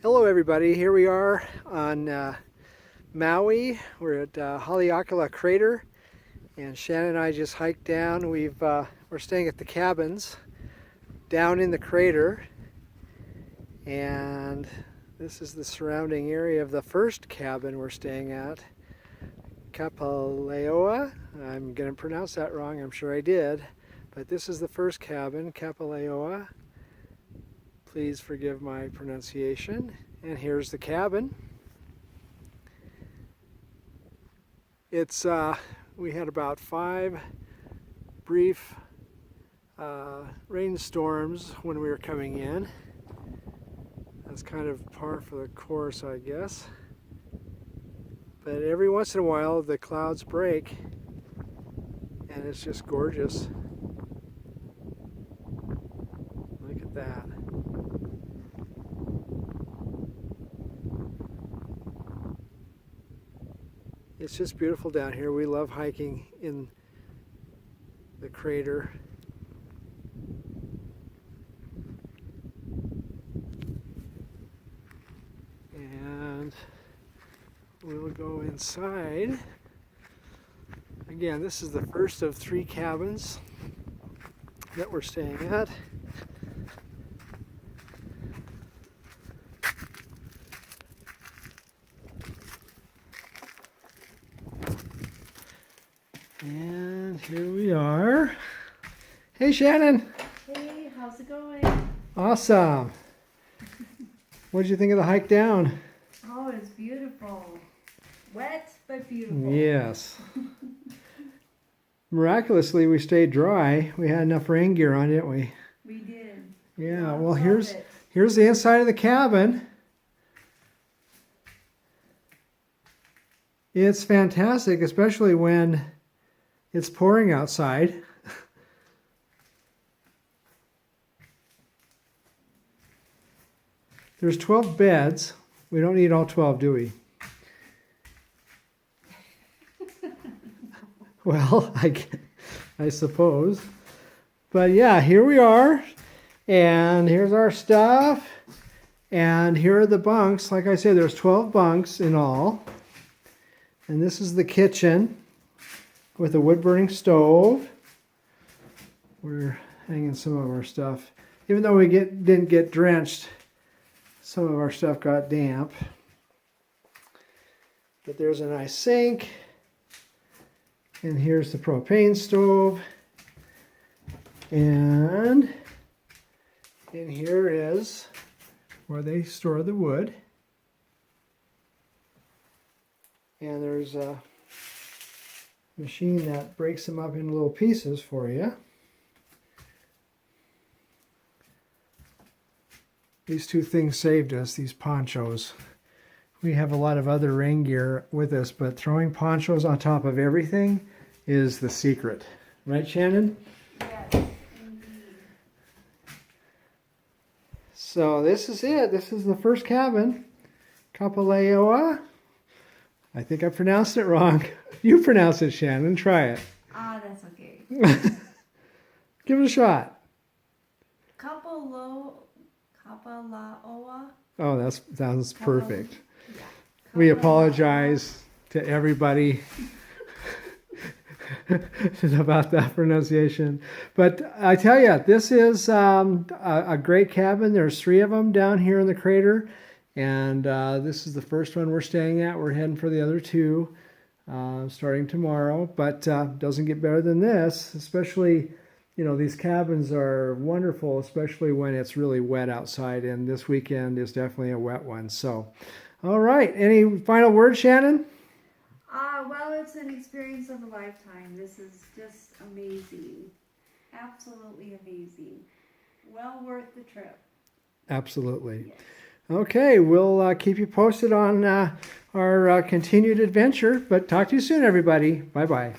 Hello everybody, here we are on Maui. We're at Haleakala Crater, and Shannon and I just hiked down. We're staying at the cabins down in the crater, and this is the surrounding area of the first cabin we're staying at, Kapalaoa. I'm going to pronounce that wrong, I'm sure I did, but this is the first cabin, Kapalaoa. Please forgive my pronunciation. And here's the cabin. We had about 5 brief rainstorms when we were coming in. That's kind of par for the course, I guess. But every once in a while the clouds break and it's just gorgeous. Look at that. It's just beautiful down here. We love hiking in the crater. And we'll go inside. Again, this is the first of 3 cabins that we're staying at. And here we are. Hey Shannon. Hey, how's it going? Awesome. What did you think of the hike down? Oh, it's beautiful. Wet, but beautiful. Yes. Miraculously, we stayed dry. We had enough rain gear on, didn't we? We did. Yeah, I well love here's it. the inside of the cabin. It's fantastic, especially when it's pouring outside. There's 12 beds. We don't need all 12, do we? Well, I suppose. But yeah, here we are. And here's our stuff. And here are the bunks. Like I said, there's 12 bunks in all. And this is the kitchen with a wood-burning stove. We're hanging some of our stuff. Even though we didn't get drenched, some of our stuff got damp. But there's a nice sink. And here's the propane stove. And in here is where they store the wood. And there's a machine that breaks them up into little pieces for you. These 2 things saved us, these ponchos. We have a lot of other rain gear with us, but throwing ponchos on top of everything is the secret. Right, Shannon? Yes, indeed. So this is it. This is the first cabin, Kapalaoa. I think I pronounced it wrong. You pronounce it, Shannon. Try it. Ah, that's okay. Give it a shot. Kapalaoa. Oh, that sounds perfect. Yeah. We apologize to everybody about that pronunciation. But I tell you, this is a great cabin. There's 3 of them down here in the crater. And this is the first one we're staying at. We're heading for the other 2 starting tomorrow. But doesn't get better than this. Especially, you know, these cabins are wonderful, especially when it's really wet outside. And this weekend is definitely a wet one. So, all right. Any final words, Shannon? Well, it's an experience of a lifetime. This is just amazing. Absolutely amazing. Well worth the trip. Absolutely. Yes. Okay, we'll keep you posted on our continued adventure, but talk to you soon, everybody. Bye-bye.